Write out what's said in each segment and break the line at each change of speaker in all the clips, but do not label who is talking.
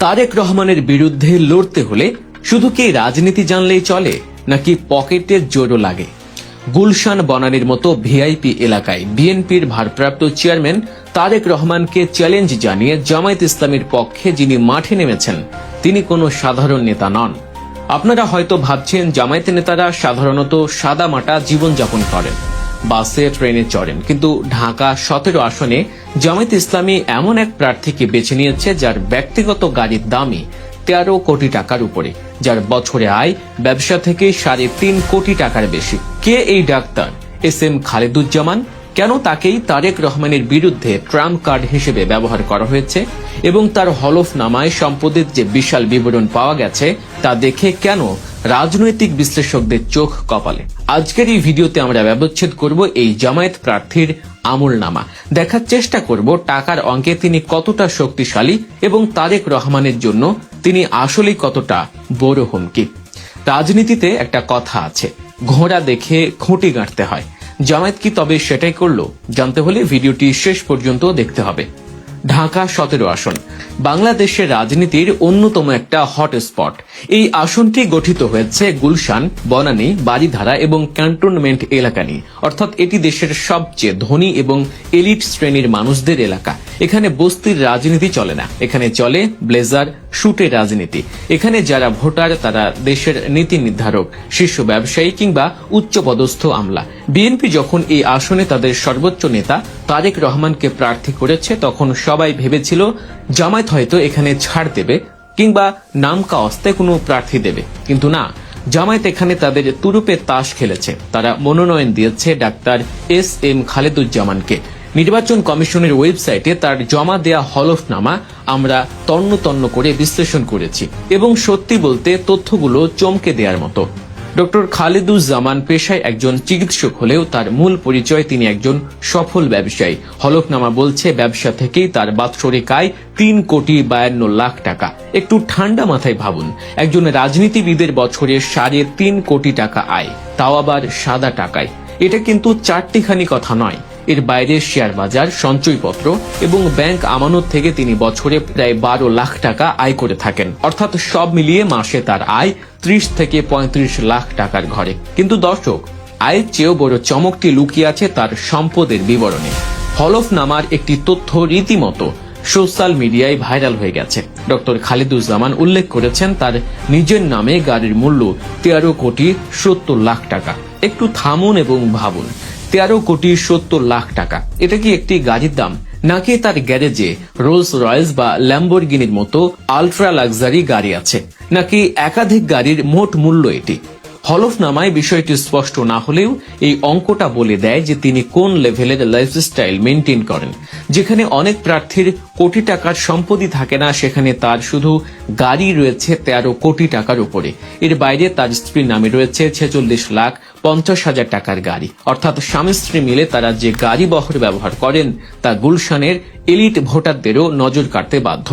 তারেক রহমানের বিরুদ্ধে লড়তে হলে শুধু কি রাজনীতি জানলেই চলে, নাকি পকেটের জোরও লাগে? গুলশান বনানীর মতো ভিআইপি এলাকায় বিএনপির ভারপ্রাপ্ত চেয়ারম্যান তারেক রহমানকে চ্যালেঞ্জ জানিয়ে জামায়াত ইসলামীর পক্ষে যিনি মাঠে নেমেছেন তিনি কোনো সাধারণ নেতা নন। আপনারা হয়তো ভাবছেন জামায়াতের নেতারা সাধারণত সাদামাটা জীবনযাপন করেন, বাসে ট্রেনে চড়েন, কিন্তু ঢাকা 17 আসনে জামায়াত ইসলামী এমন এক প্রার্থীকে বেছে নিয়েছে যার ব্যক্তিগত গাড়ির দামই 13 কোটি টাকার উপরে, যার বছরে আয় ব্যবসা থেকে 3.5 কোটি টাকার বেশি। কে এই ডাক্তার এস এম খালেদুজ্জামান? কেন তাকেই তারেক রহমানের বিরুদ্ধে ট্রাম্প কার্ড হিসেবে ব্যবহার করা হয়েছে এবং তার হলফনামায় সম্পদের যে বিশাল বিবরণ পাওয়া গেছে তা দেখে কেন রাজনৈতিক বিশ্লেষকদের চোখ কপালে? আজকের এই ভিডিওতে আমরা ব্যবচ্ছেদ করব এই জামায়াত প্রার্থীর আমলনামা, দেখার চেষ্টা করব টাকার অঙ্কে তিনি কতটা শক্তিশালী এবং তারেক রহমানের জন্য তিনি আসলেই কতটা বড় হুমকি। রাজনীতিতে একটা কথা আছে, ঘোড়া দেখে খুঁটি গাঁটতে হয়। জামায়াত কি তবে সেটাই করলো? জানতে হলে ভিডিওটি শেষ পর্যন্ত দেখতে হবে। ঢাকা 17 আসন বাংলাদেশের রাজনীতির অন্যতম একটা হটস্পট। এই আসনটি গঠিত হয়েছে গুলশান, বনানী, বারিধারা এবং ক্যান্টনমেন্ট এলাকা নিয়ে, অর্থাৎ এটি দেশের সবচেয়ে ধনী এবং এলিট শ্রেণীর মানুষদের এলাকা। এখানে বস্তির রাজনীতি চলে না, এখানে চলে ব্লেজার শুটের রাজনীতি। এখানে যারা ভোটার তারা দেশের নীতি নির্ধারক, শীর্ষ ব্যবসায়ী কিংবা উচ্চপদস্থ আমলা। বিএনপি যখন এই আসনে তাদের সর্বোচ্চ নেতা তারেক রহমানকে প্রার্থী করেছে তখন সবাই ভেবেছিল জামায়াত হয়তো এখানে ছাড় দেবে কিংবা নামকা অস্তে কোনো প্রার্থী দেবে, কিন্তু না, জামায়াত এখানে তাদের তুরুপে তাস খেলেছে। তারা মনোনয়ন দিয়েছে ডাক্তার এস এম খালেদুজ্জামানকে। নির্বাচন কমিশনের ওয়েবসাইটে তার জমা দেয়া হলফনামা আমরা তন্ন তন্ন করে বিশ্লেষণ করেছি এবং সত্যি বলতে তথ্যগুলো চমকে দেওয়ার মতো। ডক্টর খালেদুজ্জামান পেশায় একজন চিকিৎসক হলেও তার মূল পরিচয় তিনি একজন সফল ব্যবসায়ী। হলফনামা বলছে ব্যবসা থেকেই তার বাৎসরিক আয় 3,52,00,000 টাকা। একটু ঠান্ডা মাথায় ভাবুন, একজন রাজনীতিবিদের বছরে 3.5 কোটি টাকা আয়, তাও আবার সাদা টাকায়। এটা কিন্তু চারটিখানি কথা নয়। এর বাইরে শেয়ার বাজার, সঞ্চয়পত্র এবং ব্যাংক আমানত থেকে তিনি বছরে প্রায় 12 লাখ টাকা আয় করে থাকেন। অর্থাৎ সব মিলিয়ে মাসে তার আয় 30 থেকে 35 লাখ টাকার ঘরে। কিন্তু দর্শক, আয়ের চেয়েও বড় চমকটি লুকিয়ে আছে তার সম্পদের বিবরণে। হলফনামার একটি তথ্য রীতিমতো সোশ্যাল মিডিয়ায় ভাইরাল হয়ে গেছে। ডক্টর খালেদুজ্জামান উল্লেখ করেছেন তার নিজের নামে গাড়ির মূল্য 13 কোটি 70 লাখ টাকা। একটু থামুন এবং ভাবুন, 13 কোটি 70 লাখ টাকা, এটা কি একটি গাড়ির দাম, নাকি তার গ্যারেজে রোলস রয়েস বা ল্যাম্বরগিনির মতো আলট্রা লাক্সারি গাড়ি আছে, নাকি একাধিক গাড়ির মোট মূল্য এটি? হলফনামায় বিষয়টি স্পষ্ট না হলেও এই অঙ্কটা বলে দেয় যে তিনি কোন লেভেলের লাইফস্টাইল মেনটেন করেন। যেখানে অনেক প্রার্থীর কোটি টাকার সম্পত্তি থাকে না, সেখানে তার শুধু গাড়ি রয়েছে 13 কোটি টাকার উপরে। এর বাইরে তার স্ত্রীর নামে রয়েছে 46,50,000 টাকার গাড়ি। অর্থাৎ স্বামী স্ত্রী মিলে তারা যে গাড়ি বহর ব্যবহার করেন তা গুলশানের এলিট ভোটারদেরও নজর কাটতে বাধ্য।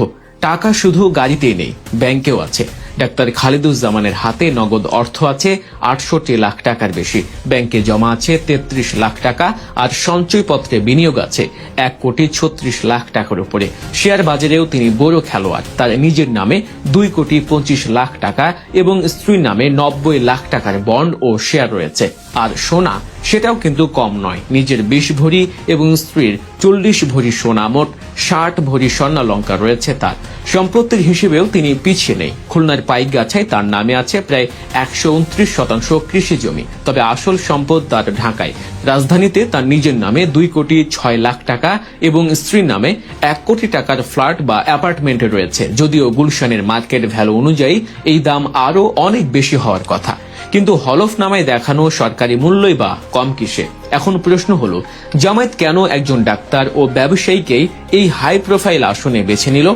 টাকা শুধু গাড়িতেই নেই, ব্যাংকেও আছে। ডাক্তার খালেদুজ্জামানের হাতে নগদ অর্থ আছে 68 লাখ টাকার বেশি, ব্যাংকে জমা আছে 33 লাখ টাকা, আর সঞ্চয়পত্রে বিনিয়োগ আছে 1,36 লাখ টাকার উপরে। শেয়ার বাজারেও তিনি বড় খেলোয়াড়। তার নিজের নামে 2,25 লাখ টাকা এবং স্ত্রীর নামে 90 লাখ টাকার বন্ড ও শেয়ার রয়েছে। আর সোনা, সেটাও কিন্তু কম নয়। নিজের 20 ভরি এবং স্ত্রীর 40 ভরি সোনা, মোট 60 ভরি স্বর্ণালঙ্কার রয়েছে তার। সম্পত্তির হিসেবেও তিনি পিছিয়ে নেই। খুলনার পাইকগাছায় তার নামে আছে প্রায় 129% কৃষি জমি, তবে আসল সম্পদ তার ঢাকায়। রাজধানীতে তার নিজের নামে 2,06 লাখ টাকা এবং স্ত্রীর নামে 1 কোটি টাকার ফ্ল্যাট বা অ্যাপার্টমেন্টে রয়েছে। যদিও গুলশানের মার্কেট ভ্যালু অনুযায়ী এই দাম আরো অনেক বেশি হওয়ার কথা, কিন্তু হলফনামায় দেখানো সরকারি মূল্যই বা কম কিসে? এখন প্রশ্ন হলো, জামায়াত কেন একজন ডাক্তার ও ব্যবসায়ীকেই এই হাই প্রোফাইল আসনে বেছে নিল?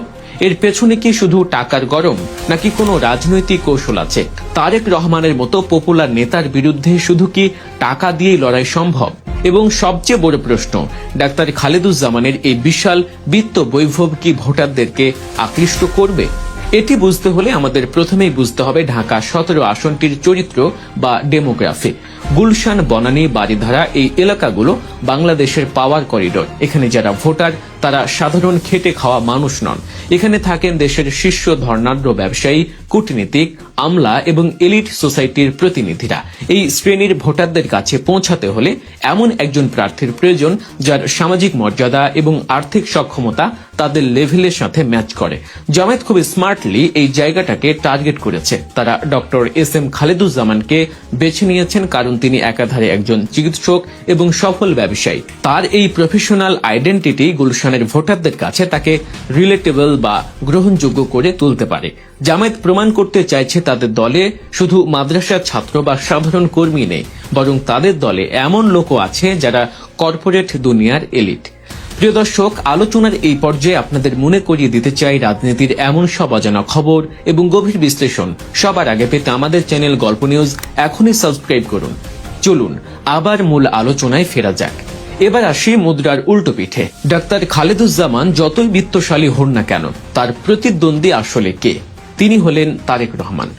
এর পেছনে কি শুধু টাকার গরম, নাকি কোনো রাজনৈতিক কৌশল আছে? তারেক রহমানের মতো পপুলার নেতার বিরুদ্ধে শুধু কি টাকা দিয়েই লড়াই সম্ভব? এবং সবচেয়ে বড় প্রশ্ন, ডাক্তার খালেদুজ্জামানের এই বিশাল বিত্ত বৈভব কি ভোটারদেরকে আকৃষ্ট করবে? এটি বুঝতে হলে আমাদের প্রথমেই বুঝতে হবে ঢাকা 17 আসনটির চরিত্র বা ডেমোগ্রাফি। গুলশান, বনানী, বারিধারা এই এলাকাগুলো বাংলাদেশের পাওয়ার করিডোর। এখানে যারা ভোটার তারা সাধারণ খেটে খাওয়া মানুষ নন। এখানে থাকেন দেশের শীর্ষ ধর্নাঢ্য ব্যবসায়ী, কূটনীতিক, আমলা এবং এলিট সোসাইটির প্রতিনিধিরা। এই শ্রেণীর ভোটারদের কাছে পৌঁছাতে হলে এমন একজন প্রার্থীর প্রয়োজন যার সামাজিক মর্যাদা এবং আর্থিক সক্ষমতা তাদের লেভেলের সাথে ম্যাচ করে। জামায়াত খুব স্মার্টলি এই জায়গাটাকে টার্গেট করেছে। তারা ডক্টর এস.এম. খালেদুজ্জামানকে বেছে নিয়েছেন কারণ তিনি একাধারে একজন চিকিৎসক এবং সফল ব্যবসায়ী। তার এই প্রফেশনাল আইডেন্টিটি গুলশানের ভোটারদের কাছে তাকে রিলেটেবল বা গ্রহণযোগ্য করে তুলতে পারে। জামায়াত প্রমাণ করতে চাইছে তাদের দলে শুধু মাদ্রাসার ছাত্র বা সাধারণ কর্মী নেই, বরং তাদের দলে এমন লোকও আছে যারা কর্পোরেট দুনিয়ার এলিট। প্রিয় দর্শক, আলোচনার এই পর্যায়ে আপনাদের মনে করিয়ে দিতে চাই রাজনীতির এমন সব অজানা খবর এবং গভীর বিশ্লেষণ সবার আগে পেতে আমাদের চ্যানেল গল্প নিউজ এখনই সাবস্ক্রাইব করুন। চলুন আবার মূল আলোচনায় ফেরা যাক। এবার আসি মুদ্রার উল্টো পিঠে। ডাক্তার খালেদুজ্জামান যতই বিত্তশালী হন না কেন, তার প্রতিদ্বন্দ্বী আসলে কে? তিনি হলেন তারেক রহমান,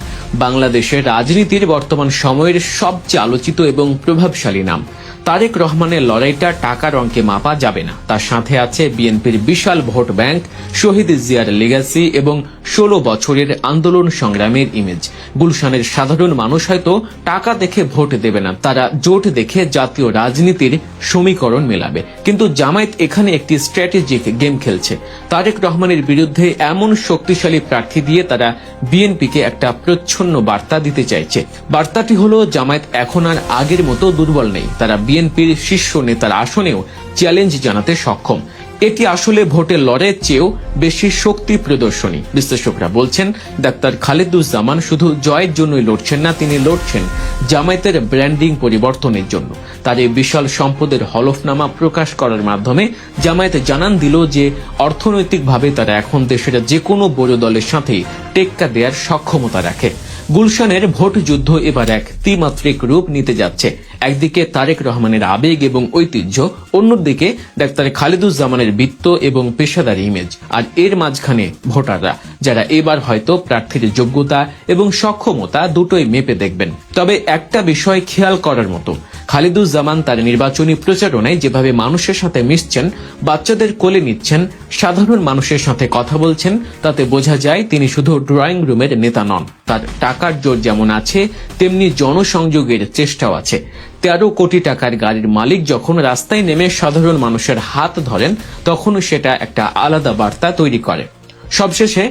বাংলাদেশের রাজনীতির বর্তমান সময়ের সবচেয়ে আলোচিত এবং প্রভাবশালী নাম। তারেক রহমানের লড়াইটা টাকার অঙ্কে মাপা যাবে না। তার সাথে আছে বিএনপির বিশাল ভোট ব্যাংক, শহীদ জিয়ার লেগাসি এবং 16 বছরের আন্দোলন সংগ্রামের ইমেজ। গুলশানের সাধারণ মানুষ হয়তো টাকা দেখে ভোট দেবে না, তারা জোট দেখে জাতীয় রাজনীতির সমীকরণ মেলাবে। কিন্তু জামায়াত এখানে একটি স্ট্র্যাটেজিক গেম খেলছে। তারেক রহমানের বিরুদ্ধে এমন শক্তিশালী প্রার্থী দিয়ে তারা বিএনপিকে একটা প্রচ্ছন্ন বার্তা দিতে চাইছে। বার্তাটি হলো জামায়াত এখন আর আগের মতো দুর্বল নেই। তারা বিএনপির শীর্ষ নেতার আসনেও চ্যালেঞ্জ জানাতে সক্ষম। এটি আসলে ভোটের লড়াইয়ের চেয়েও বেশি শক্তি প্রদর্শনী। বিশ্লেষকরা বলছেন ডাক্তার খালেদুজ্জামান শুধু জয়ের জন্যই লড়ছেন না, তিনি লড়ছেন জামায়াতের ব্র্যান্ডিং পরিবর্তনের জন্য। তার এই বিশাল সম্পদের হলফনামা প্রকাশ করার মাধ্যমে জামায়াত জানান দিল যে অর্থনৈতিকভাবে তারা এখন দেশের যে কোনো বড় দলের সাথেই টেক্কা দেওয়ার সক্ষমতা রাখে। গুলশানের ভোট যুদ্ধ এবার এক ত্রিমাত্রিক রূপ নিতে যাচ্ছে। একদিকে তারেক রহমানের আবেগ এবং ঐতিহ্য, অন্যদিকে ডাক্তার খালেদুজ্জামানের বিত্ত এবং পেশাদারি ইমেজ, আর এর মাঝখানে ভোটাররা যারা এবার হয়তো প্রার্থীর যোগ্যতা এবং সক্ষমতা দুটোই মেপে দেখবেন। তবে একটা বিষয় খেয়াল করার মতো, খালেদুজ্জামান তার নির্বাচনী প্রচারণায় যেভাবে মানুষের সাথে মিশছেন, বাচ্চাদের কোলে নিচ্ছেন, সাধারণ মানুষের সাথে কথা বলছেন, তাতে বোঝা যায় তিনি শুধু ড্রয়িং রুমের নেতা নন। তার টাকার জোর যেমন আছে, তেমনি জনসংযোগের চেষ্টাও আছে। 13 কোটি টাকার গাড়ির মালিক যখন রাস্তায় নেমে সাধারণ মানুষের হাত ধরেন, তখন সেটা একটা আলাদা বার্তা তৈরি করে। সবশেষে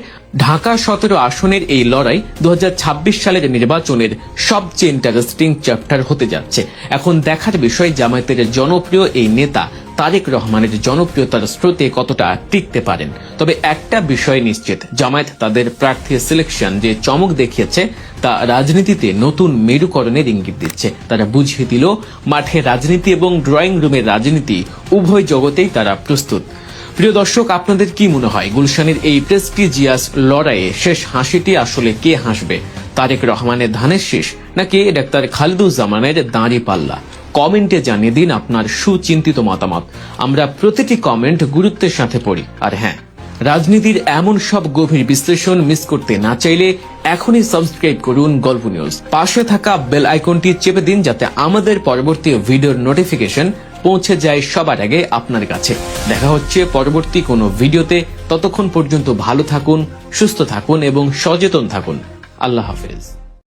ঢাকা 17 আসনের এই লড়াই 2026 সালের নির্বাচনের সবচেয়ে ইন্টারেস্টিং চ্যাপ্টার হতে যাচ্ছে। এখন দেখার বিষয় জামায়াতের জনপ্রিয় এই নেতা তারেক রহমানের জনপ্রিয়তার স্রোতে কতটা টিকতে পারেন। তবে একটা বিষয় নিশ্চিত, জামায়াত তাদের প্রার্থী সিলেকশন যে চমক দেখিয়েছে তা রাজনীতিতে নতুন মেরুকরণের ইঙ্গিত দিচ্ছে। তারা বুঝিয়ে দিল মাঠে রাজনীতি এবং ড্রয়িং রুমের রাজনীতি উভয় জগতেই তারা প্রস্তুত। প্রিয় দর্শক, আপনাদের কি মনে হয় গুলশানের এই প্রেস্টিজিয়াস লড়াইয়ে শেষ হাসিটি আসলে কে হাসবে? তারেক রহমানের ধানের শীষ নাকি ডাক্তার খালেদুজ্জামানের দাঁড়ি পাল্লা? কমেন্টে জানিয়ে দিন আপনার সুচিন্তিত মতামত। আমরা প্রতিটি কমেন্ট গুরুত্বের সাথে পড়ি। আর হ্যাঁ, রাজনীতির এমন সব গভীর বিশ্লেষণ মিস করতে না চাইলে এখনই সাবস্ক্রাইব করুন গল্প নিউজ। পাশে থাকা বেল আইকনটি চেপে দিন যাতে আমাদের পরবর্তী ভিডিওর নোটিফিকেশন পৌঁছে যায় সবার আগে আপনার কাছে। দেখা হচ্ছে পরবর্তী কোনো ভিডিওতে। ততক্ষণ পর্যন্ত ভালো থাকুন, সুস্থ থাকুন এবং সচেতন থাকুন। আল্লাহ হাফেজ।